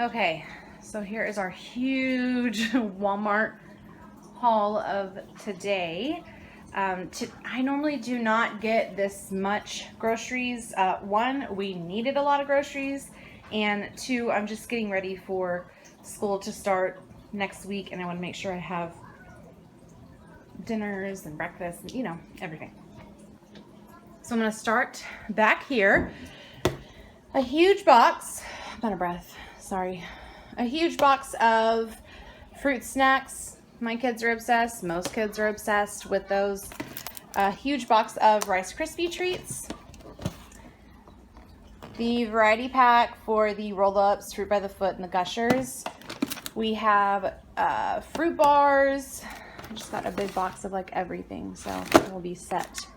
Okay, so here is our huge Walmart haul of today. I normally do not get this much groceries. One, we needed a lot of groceries, and two, I'm just getting ready for school to start next week, and I want to make sure I have dinners and breakfast and, you know, everything. So I'm going to start back here. A huge box, I'm out of breath, sorry. A huge box of fruit snacks. My kids are obsessed. Most kids are obsessed with those. A huge box of Rice Krispie treats. The variety pack for the roll-ups, Fruit by the Foot, and the Gushers. We have fruit bars. I just got a big box of like everything, so we'll be set.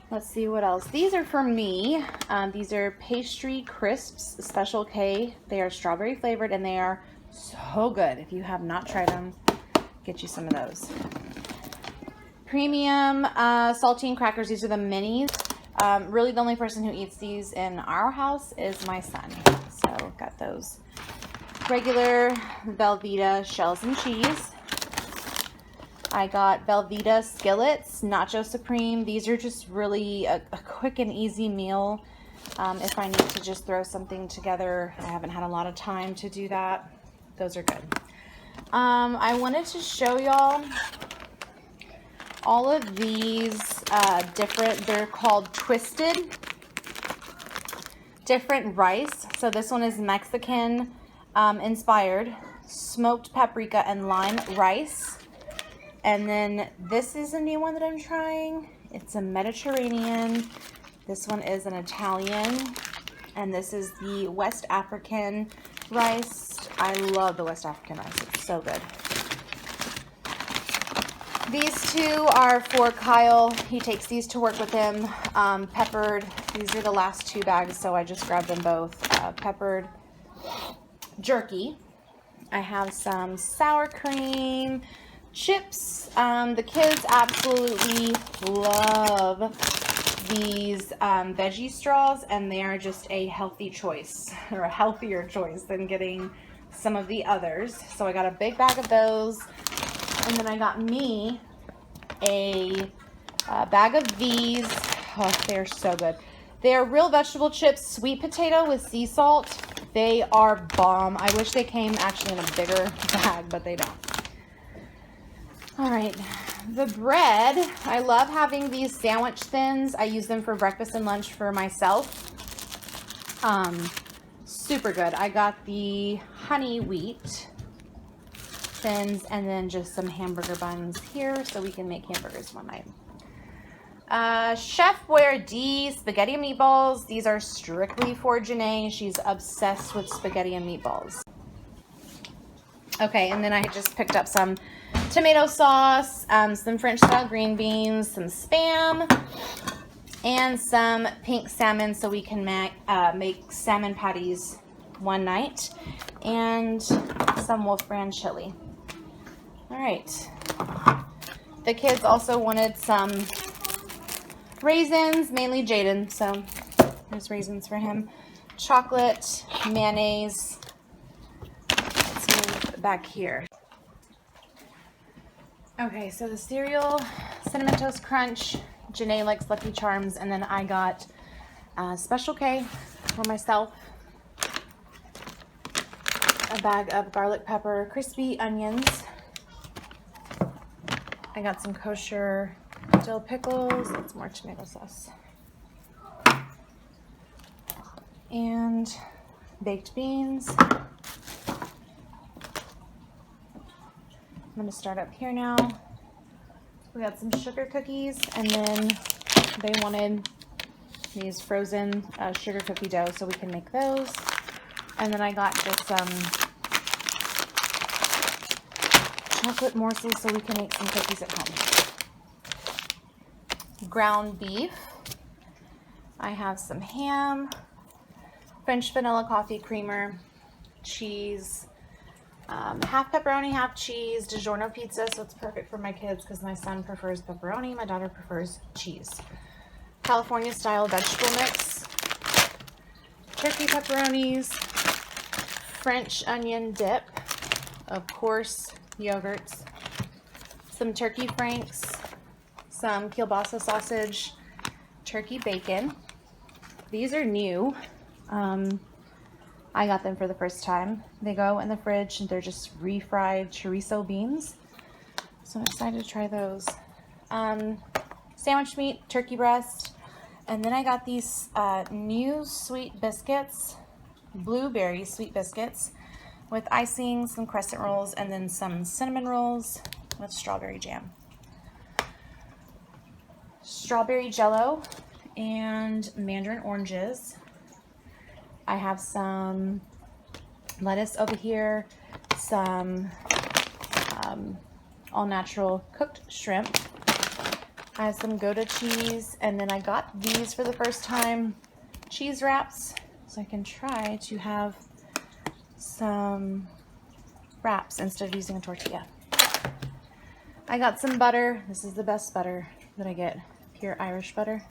Let's see what else. These are for me. These are Pastry Crisps Special K. They are strawberry flavored and they are so good. If you have not tried them, get you some of those. Premium saltine crackers. These are the minis. Really the only person who eats these in our house is my son. So got those. Regular Velveeta shells and cheese. I got Velveeta skillets, Nacho Supreme. These are just really a quick and easy meal. If I need to just throw something together, I haven't had a lot of time to do that. Those are good. I wanted to show y'all all of these they're called Twisted, different rice. So this one is Mexican inspired, smoked paprika and lime rice. And then this is a new one that I'm trying. It's a Mediterranean. This one is an Italian. And this is the West African rice. I love the West African rice. It's so good. These two are for Kyle. He takes these to work with him. Peppered. These are the last two bags, so I just grabbed them both. Peppered jerky. I have some sour cream. Chips. The kids absolutely love these veggie straws, and they are just a healthy choice, or a healthier choice than getting some of the others. So I got a big bag of those, and then I got me a bag of these. Oh, they're so good. They are real vegetable chips, sweet potato with sea salt. They are bomb. I wish they came actually in a bigger bag, but they don't. All right, the bread, I love having these sandwich thins. I use them for breakfast and lunch for myself. Super good. I got the honey wheat thins and then just some hamburger buns here so we can make hamburgers one night. Chef Boyardee spaghetti and meatballs. These are strictly for Janae. She's obsessed with spaghetti and meatballs. Okay, and then I just picked up some tomato sauce, some French style green beans, some Spam, and some pink salmon so we can make salmon patties one night, and some Wolf Brand chili. All right. The kids also wanted some raisins, mainly Jaden, so there's raisins for him. Chocolate, mayonnaise. Let's move back here. Okay, so the cereal, Cinnamon Toast Crunch. Janae likes Lucky Charms, and then I got Special K for myself. A bag of garlic pepper crispy onions. I got some kosher dill pickles. That's more tomato sauce. And baked beans. I'm going to start up here now. We got some sugar cookies, and then they wanted these frozen sugar cookie dough, so we can make those. And then I got just some chocolate morsels so we can make some cookies at home. Ground beef. I have some ham, French vanilla coffee creamer, cheese, half pepperoni, half cheese, DiGiorno pizza, so it's perfect for my kids because my son prefers pepperoni, my daughter prefers cheese. California style vegetable mix, turkey pepperonis, French onion dip, of course, yogurts, some turkey franks, some kielbasa sausage, turkey bacon. These are new. I got them for the first time. They go in the fridge and they're just refried chorizo beans. So I'm excited to try those. Sandwich meat, turkey breast, and then I got these new sweet biscuits, blueberry sweet biscuits with icing, some crescent rolls, and then some cinnamon rolls with strawberry jam. Strawberry jello and mandarin oranges. I have some lettuce over here, some all-natural cooked shrimp. I have some Gouda cheese, and then I got these for the first time, cheese wraps, so I can try to have some wraps instead of using a tortilla. I got some butter. This is the best butter that I get, pure Irish butter.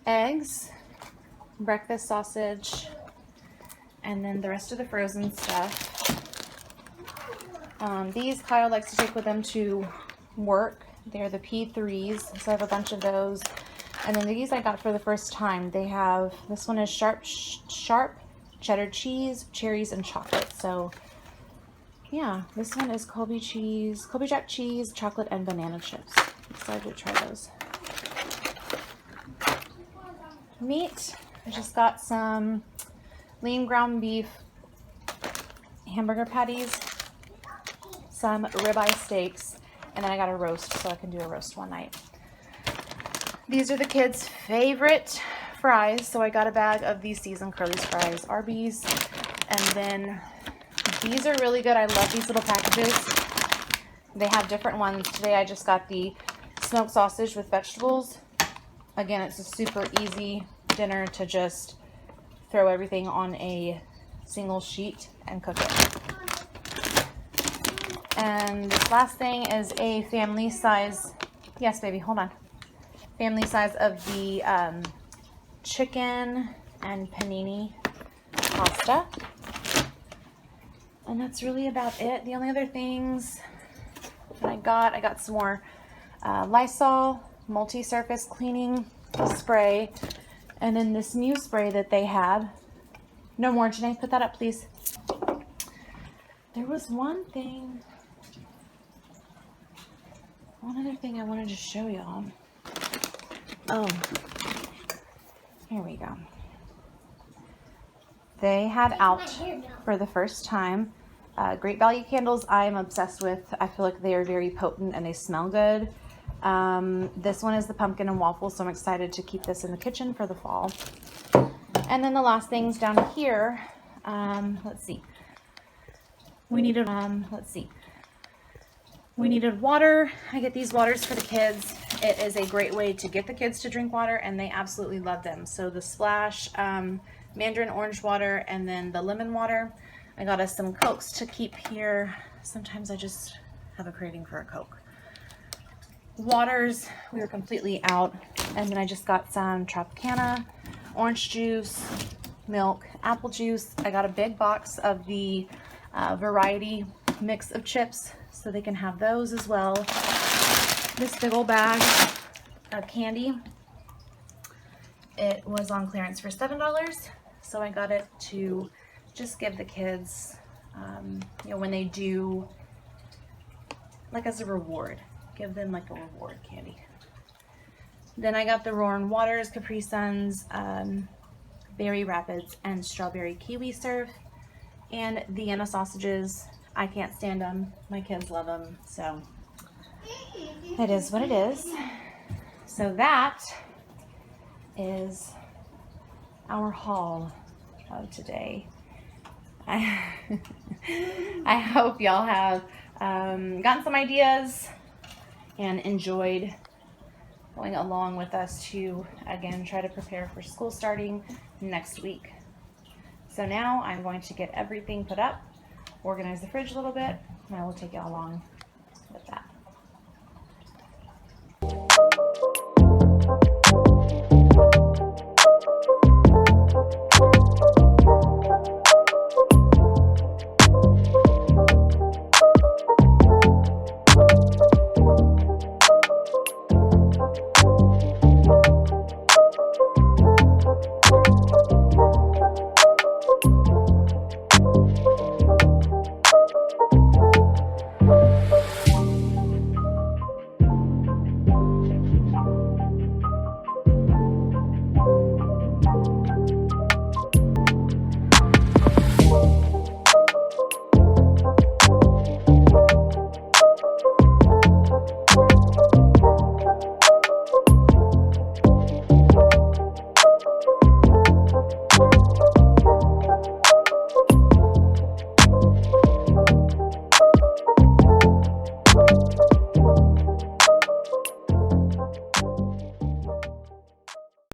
Eggs, breakfast sausage, and then the rest of the frozen stuff. These Kyle likes to take with him to work. They're the P3s, so I have a bunch of those. And then these I got for the first time. They have, this one is sharp cheddar cheese, cherries, and chocolate. So yeah, this one is Colby Jack cheese, chocolate, and banana chips. Excited to try those. Meat, I just got some lean ground beef hamburger patties, some ribeye steaks, and then I got a roast, so I can do a roast one night. These are the kids' favorite fries, so I got a bag of these seasoned Curly's fries, Arby's, and then these are really good. I love these little packages. They have different ones. Today I just got the smoked sausage with vegetables. Again, it's a super easy dinner to just throw everything on a single sheet and cook it. And this last thing is a family size, yes baby, hold on. Family size of the chicken and panini pasta. And that's really about it. The only other things that I got some more Lysol multi-surface cleaning spray, and then this new spray that they had. No more, Janae, put that up please. There was one other thing I wanted to show y'all. Oh, here we go. They had out for the first time Great Value candles. I am obsessed with. I feel like they are very potent and they smell good. This one is the pumpkin and waffle, so I'm excited to keep this in the kitchen for the fall. And then the last things down here, let's see. We needed water. I get these waters for the kids. It is a great way to get the kids to drink water, and they absolutely love them. So the Splash mandarin orange water, and then the lemon water. I got us some Cokes to keep here. Sometimes I just have a craving for a Coke. Waters, we were completely out. And then I just got some Tropicana, orange juice, milk, apple juice. I got a big box of the variety mix of chips, so they can have those as well. This big old bag of candy, it was on clearance for $7, so I got it to just give the kids, you know, when they do, like as a reward, give them like a reward candy. Then I got the Roaring Waters, Capri Suns, Berry Rapids, and Strawberry Kiwi Surf, and Vienna sausages. I can't stand them. My kids love them, so it is what it is. So that is our haul of today. I hope y'all have gotten some ideas and enjoyed going along with us to, again, try to prepare for school starting next week. So now I'm going to get everything put up, organize the fridge a little bit, and I will take you along with that.